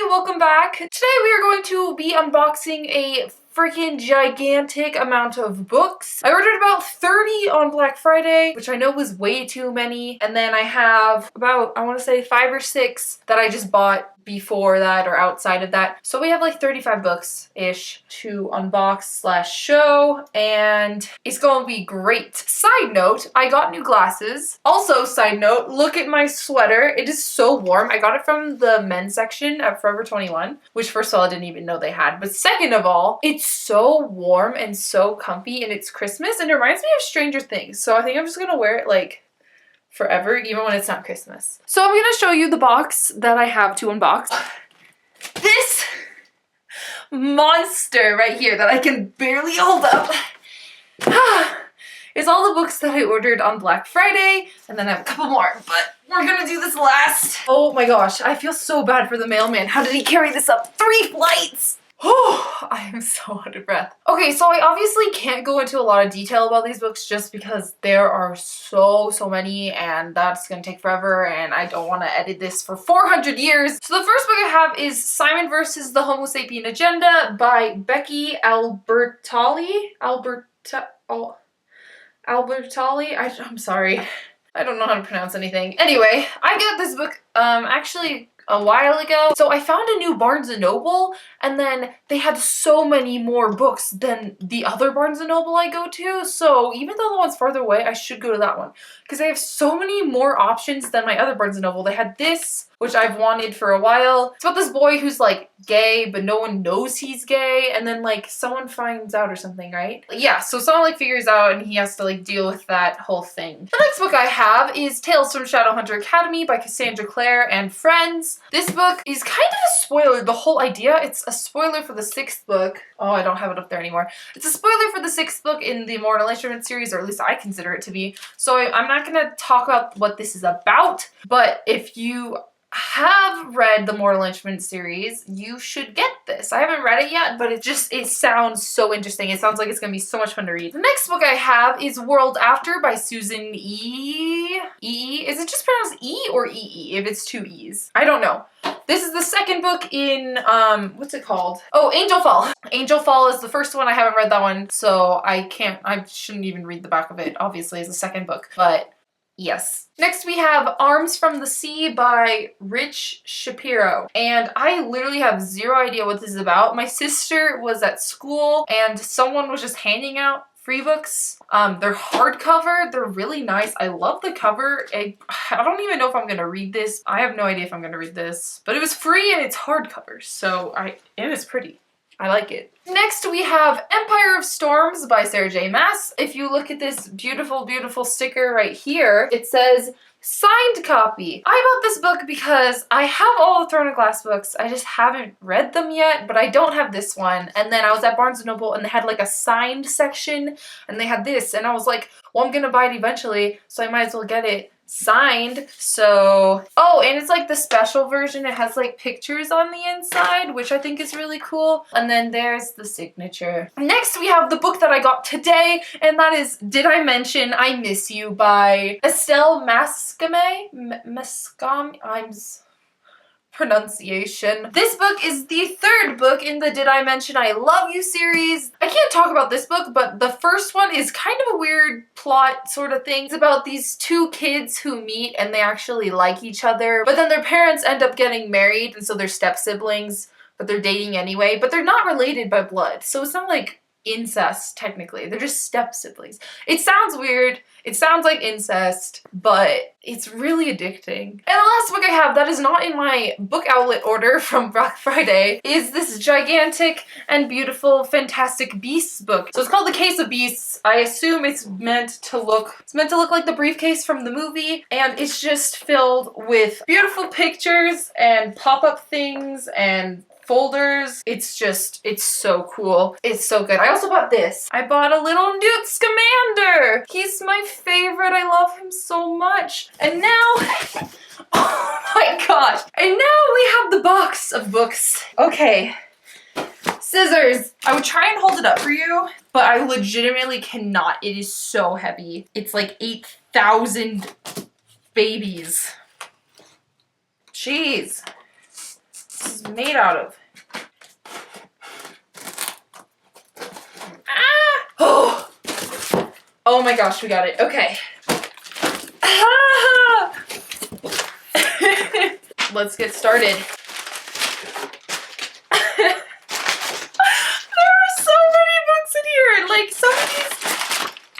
welcome back. Today we are going to be unboxing a freaking gigantic amount of books. I ordered about 30 on Black Friday, which I know was way too many. And then I have about, I want to say 5 or 6 that I just bought before that or outside of that. So we have like 35 books-ish to unbox / show, and it's gonna be great. Side note, I got new glasses. Also, side note, look at my sweater. It is so warm. I got it from the men's section at Forever 21, which first of all, I didn't even know they had. But second of all, it's so warm and so comfy, and it's Christmas, and it reminds me of Stranger Things. So I think I'm just gonna wear it like forever, even when it's not Christmas. So I'm gonna show you the box that I have to unbox. This monster right here that I can barely hold up is all the books that I ordered on Black Friday, and then I have a couple more, but we're gonna do this last. Oh my gosh, I feel so bad for the mailman. How did he carry this up 3 flights? Oh, I am so out of breath. Okay, so I obviously can't go into a lot of detail about these books just because there are so many, and that's gonna take forever, and I don't want to edit this for 400 years. So the first book I have is Simon versus the Homo Sapien Agenda by Becky Albertalli. Albertalli? I'm sorry. I don't know how to pronounce anything. Anyway, I got this book actually a while ago. So I found a new Barnes & Noble, and then they had so many more books than the other Barnes & Noble I go to. So even though the one's farther away, I should go to that one because they have so many more options than my other Barnes & Noble. They had this, which I've wanted for a while. It's about this boy who's like gay, but no one knows he's gay, and then like someone finds out or something, right? Yeah, so someone like figures out and he has to like deal with that whole thing. The next book I have is Tales from Shadowhunter Academy by Cassandra Clare and Friends. This book is kind of a spoiler, the whole idea. It's a spoiler for the 6th book. Oh, I don't have it up there anymore. It's a spoiler for the 6th book in the Mortal Instruments series, or at least I consider it to be. So I'm not gonna talk about what this is about, but if you have read the Mortal Instruments series, you should get this. I haven't read it yet, but it sounds so interesting. It sounds like it's gonna be so much fun to read. The next book I have is World After by Susan E. Is it just pronounced E or E if it's 2 E's? I don't know. This is the second book in, what's it called? Oh, Angel Fall. Angel Fall is the first one. I haven't read that one, so I shouldn't even read the back of it, obviously, as a second book, but yes. Next we have Arms from the Sea by Rich Shapiro. And I literally have zero idea what this is about. My sister was at school and someone was just handing out free books. They're hardcover. They're really nice. I love the cover. I don't even know if I'm gonna read this. I have no idea if I'm gonna read this. But it was free and it's hardcover, so and it's pretty. I like it. Next we have Empire of Storms by Sarah J. Maas. If you look at this beautiful, beautiful sticker right here, it says signed copy. I bought this book because I have all the Throne of Glass books. I just haven't read them yet, but I don't have this one. And then I was at Barnes & Noble and they had like a signed section and they had this, and I was like, well, I'm gonna buy it eventually, so I might as well get it signed. So, oh, and it's like the special version. It has like pictures on the inside, which I think is really cool. And then there's the signature. Next we have the book that I got today, and that is Did I Mention I Miss You by Estelle pronunciation. This book is the 3rd book in the Did I Mention I Love You series. I can't talk about this book, but the first one is kind of a weird plot sort of thing. It's about these 2 kids who meet and they actually like each other, but then their parents end up getting married, and so they're step-siblings, but they're dating anyway, but they're not related by blood. So it's not like incest, technically. They're just step-siblings. It sounds weird. It sounds like incest, but it's really addicting. And the last book I have that is not in my book outlet order from Black Friday is this gigantic and beautiful Fantastic Beasts book. So it's called The Case of Beasts. I assume it's meant to look like the briefcase from the movie, and it's just filled with beautiful pictures and pop-up things and folders. It's so cool. It's so good. I also bought this. I bought a little Newt Scamander. He's my favorite. I love him so much. And now, oh my gosh. And now we have the box of books. Okay. Scissors. I would try and hold it up for you, but I legitimately cannot. It is so heavy. It's like 8,000 babies. Jeez. This is made out of? Ah! Oh! Oh my gosh, we got it. Okay. Ah! Let's get started. There are so many books in here. Like, some of these,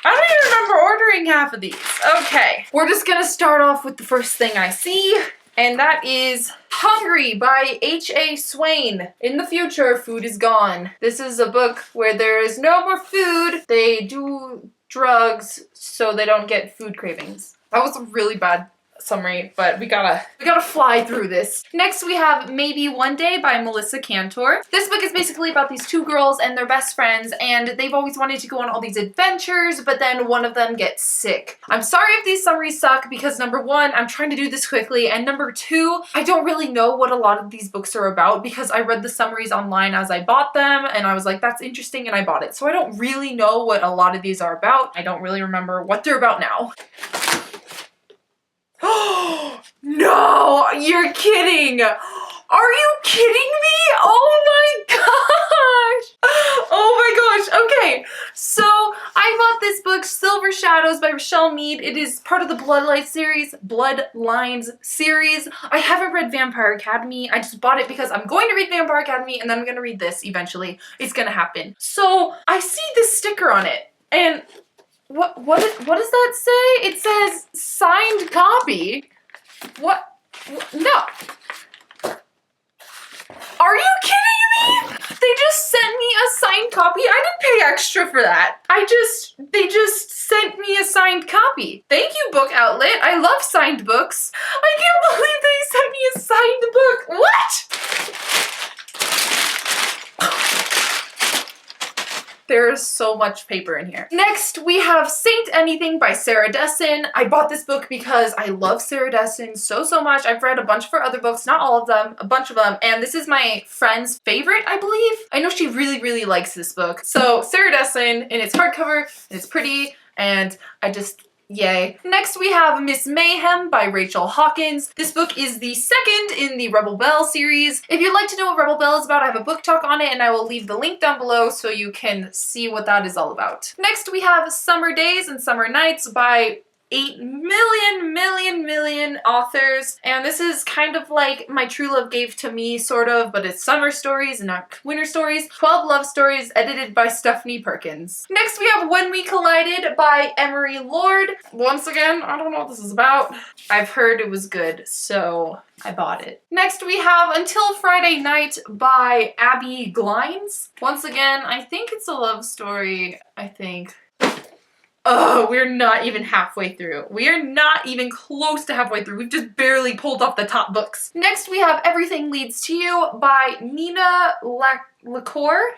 I don't even remember ordering half of these. Okay, we're just gonna start off with the first thing I see, and that is Hungry by H.A. Swain. In the future, food is gone. This is a book where there is no more food. They do drugs so they don't get food cravings. That was a really bad summary, but we gotta fly through this. Next we have Maybe One Day by Melissa Cantor. This book is basically about these two girls and their best friends, and they've always wanted to go on all these adventures, but then one of them gets sick. I'm sorry if these summaries suck because number one, I'm trying to do this quickly, and number two, I don't really know what a lot of these books are about because I read the summaries online as I bought them, and I was like, that's interesting, and I bought it. So I don't really know what a lot of these are about. I don't really remember what they're about now. Oh no, you're kidding. Are you kidding me? Oh my gosh. Oh my gosh. Okay, so I bought this book, Silver Shadows by Rochelle Mead. It is part of the Bloodlines series. I haven't read Vampire Academy. I just bought it because I'm going to read Vampire Academy and then I'm going to read this eventually. It's going to happen. So I see this sticker on it, and what does that say? It says signed copy. What? No. Are you kidding me? They just sent me a signed copy. I didn't pay extra for that. They just sent me a signed copy. Thank you, book outlet. I love signed books. I can't believe they sent me a signed book. What? There is so much paper in here. Next, we have Saint Anything by Sarah Dessen. I bought this book because I love Sarah Dessen so much. I've read a bunch of her other books, not all of them, a bunch of them, and this is my friend's favorite, I believe. I know she really likes this book. So Sarah Dessen, and it's hardcover, and it's pretty, and I just, yay. Next we have Miss Mayhem by Rachel Hawkins. This book is the second in the Rebel Belle series. If you'd like to know what Rebel Belle is about, I have a book talk on it and I will leave the link down below so you can see what that is all about. Next we have Summer Days and Summer Nights by 8 million authors, and this is kind of like My True Love Gave to Me, sort of, but it's summer stories and not winter stories. 12 love stories edited by Stephanie Perkins. Next we have When We Collided by Emery Lord. Once again, I don't know what this is about. I've heard it was good, so I bought it. Next we have Until Friday Night by Abby Glines. Once again, I think it's a love story, I think. Oh, we're not even halfway through. We are not even close to halfway through. We've just barely pulled off the top books. Next, we have Everything Leads to You by Nina Lacour.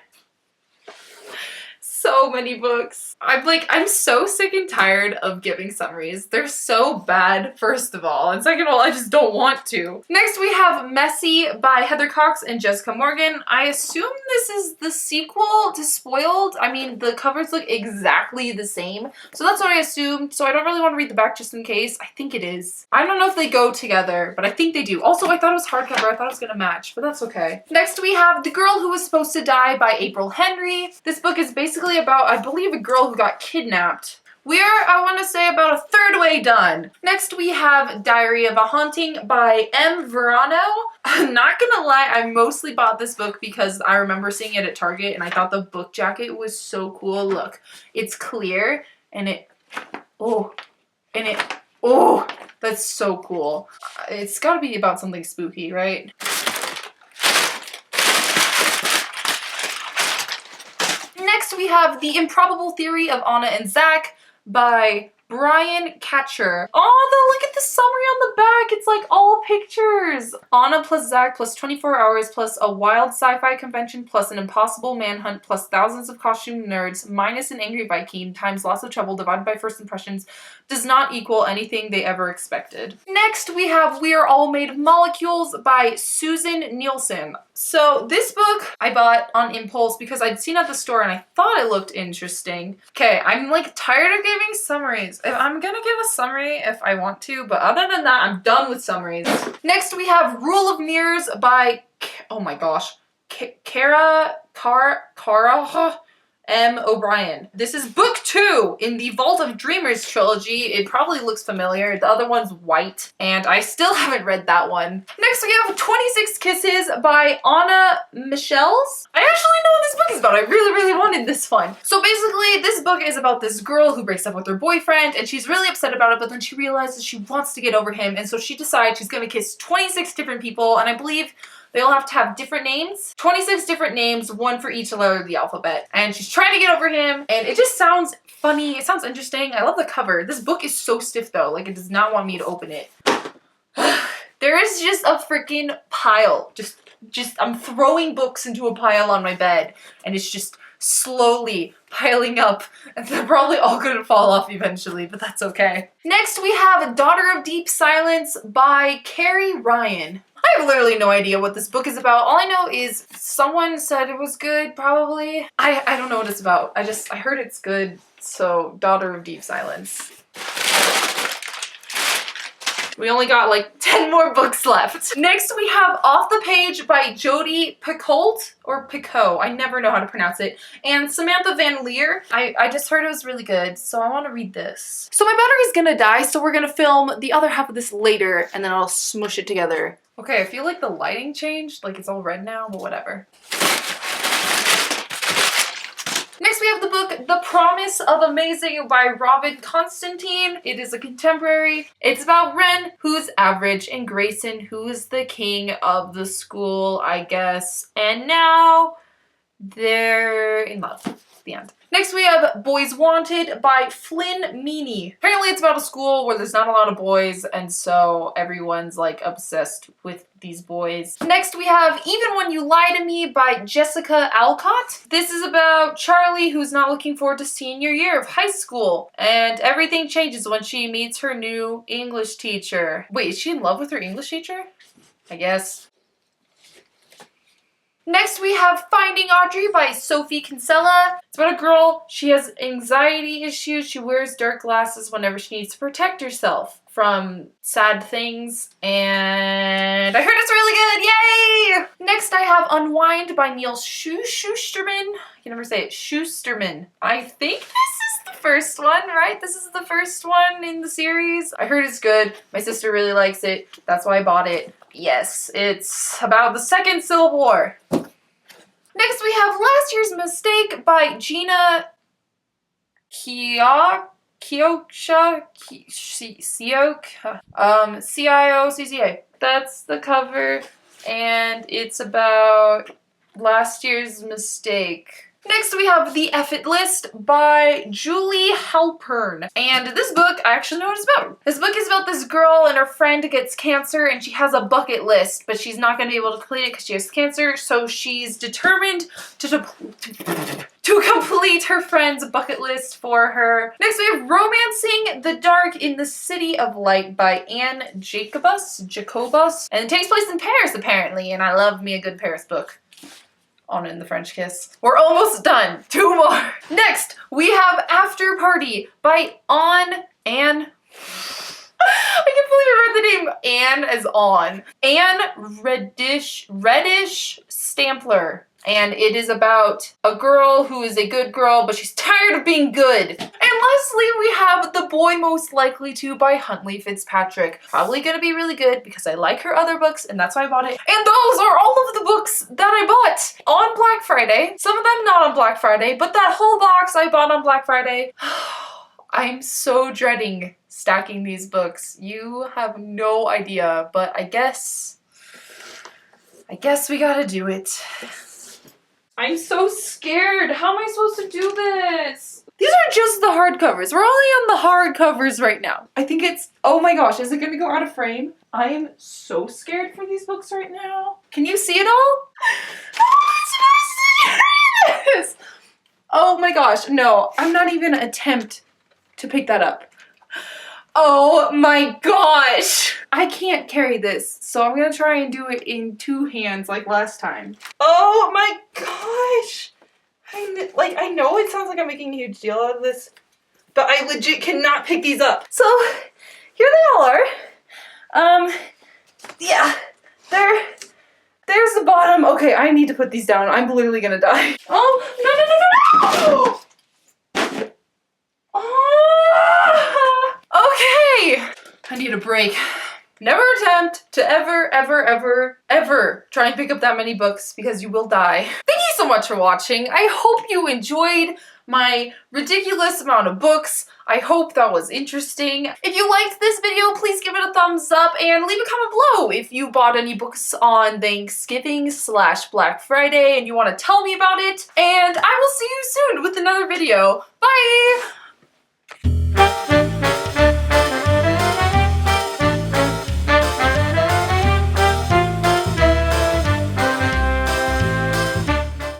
So many books. I'm so sick and tired of giving summaries. They're so bad, first of all, and second of all, I just don't want to. Next, we have Messy by Heather Cox and Jessica Morgan. I assume this is the sequel to Spoiled. I mean, the covers look exactly the same, so that's what I assumed, so I don't really want to read the back just in case. I think it is. I don't know if they go together, but I think they do. Also, I thought it was hardcover. I thought it was gonna match, but that's okay. Next, we have The Girl Who Was Supposed to Die by April Henry. This book is basically about, I believe, a girl who got kidnapped. We're, I want to say, about a third way done. Next we have Diary of a Haunting by M. Verano. I'm not gonna lie, I mostly bought this book because I remember seeing it at Target and I thought the book jacket was so cool. Look, it's clear and that's so cool. It's gotta be about something spooky, right? Next we have The Improbable Theory of Anna and Zach by Brian Katcher. Oh, look at the summary on the back. It's like all pictures. Anna plus Zach plus 24 hours plus a wild sci-fi convention plus an impossible manhunt plus thousands of costume nerds minus an angry Viking times lots of trouble divided by first impressions does not equal anything they ever expected. Next, we have We Are All Made of Molecules by Susan Nielsen. So this book I bought on impulse because I'd seen it at the store and I thought it looked interesting. Okay, I'm like tired of giving summaries. I'm gonna give a summary if I want to, but other than that, I'm done with summaries. Next, we have Rule of Mirrors by oh my gosh, Kara M. O'Brien. This is book 2 in the Vault of Dreamers trilogy. It probably looks familiar. The other one's white, and I still haven't read that one. Next we have 26 Kisses by Anna Michels. I actually know what this book is about. I really wanted this one. So basically, this book is about this girl who breaks up with her boyfriend, and she's really upset about it, but then she realizes she wants to get over him, and so she decides she's gonna kiss 26 different people, and I believe they all have to have different names. 26 different names, one for each letter of the alphabet. And she's trying to get over him, and it just sounds funny. It sounds interesting. I love the cover. This book is so stiff though. Like, it does not want me to open it. There is just a freaking pile. Just I'm throwing books into a pile on my bed, and it's just slowly piling up, and they're probably all gonna fall off eventually, but that's okay. Next we have Daughter of Deep Silence by Carrie Ryan. I have literally no idea what this book is about. All I know is someone said it was good, probably. I don't know what it's about. I heard it's good, so Daughter of Deep Silence. We only got like 10 more books left. Next we have Off the Page by Jodi Picoult, or Picot, I never know how to pronounce it, and Samantha Van Leer. I just heard it was really good, so I want to read this. So my battery's gonna die, so we're gonna film the other half of this later, and then I'll smush it together. Okay, I feel like the lighting changed, like it's all red now, but whatever. Next we have the book The Promise of Amazing by Robin Constantine. It is a contemporary. It's about Ren, who's average, and Grayson, who's the king of the school, I guess. And now they're in love. The end. Next we have Boys Wanted by Flynn Meaney. Apparently it's about a school where there's not a lot of boys, and so everyone's like obsessed with these boys. Next we have Even When You Lie to Me by Jessica Alcott. This is about Charlie, who's not looking forward to senior year of high school, and everything changes when she meets her new English teacher. Wait, is she in love with her English teacher? I guess. Next we have Finding Audrey by Sophie Kinsella. It's about a girl. She has anxiety issues. She wears dark glasses whenever she needs to protect herself from sad things, and I heard it's really good. Yay! Next I have Unwind by Neil Shusterman. I can never say it. Shusterman. I think this is the first one, right? This is the first one in the series. I heard it's good. My sister really likes it. That's why I bought it. Yes, it's about the Second Civil War. Next we have Last Year's Mistake by Gina Ciocca, Ciocca, that's the cover, and it's about Last Year's Mistake. Next we have The Effort List by Julie Halpern. And this book, I actually know what it's about. This book is about this girl and her friend gets cancer, and she has a bucket list, but she's not going to be able to complete it because she has cancer, so she's determined to complete her friend's bucket list for her. Next we have Romancing the Dark in the City of Light by Anne Jacobus. And it takes place in Paris apparently, and I love me a good Paris book. On in the French Kiss. We're almost done. 2 more. Next, we have After Party by Anne. I can't believe I read the name Anne as on. Anne Reddish Stampler. And it is about a girl who is a good girl, but she's tired of being good. And lastly, we have The Boy Most Likely To by Huntley Fitzpatrick. Probably gonna be really good because I like her other books, and that's why I bought it. And those are all of the books that I bought on Black Friday. Some of them not on Black Friday, but that whole box I bought on Black Friday. I'm so dreading stacking these books. You have no idea, but I guess we gotta do it. I'm so scared. How am I supposed to do this? These are just the hardcovers. We're only on the hardcovers right now. I think it's, oh my gosh, is it gonna go out of frame? I am so scared for these books right now. Can you see it all? How am I supposed to do this? Oh my gosh, no, I'm not even gonna attempt to pick that up. Oh my gosh! I can't carry this, so I'm gonna try and do it in 2 hands like last time. Oh my gosh! I know it sounds like I'm making a huge deal out of this, but I legit cannot pick these up. So, here they all are. Yeah, There's the bottom. Okay, I need to put these down. I'm literally gonna die. Oh, no, no, no, no, no! Oh, okay. I need a break. Never attempt to ever try and pick up that many books because you will die. Thank you so much for watching. I hope you enjoyed my ridiculous amount of books. I hope that was interesting. If you liked this video, please give it a thumbs up and leave a comment below if you bought any books on Thanksgiving/Black Friday and you want to tell me about it. And I will see you soon with another video. Bye!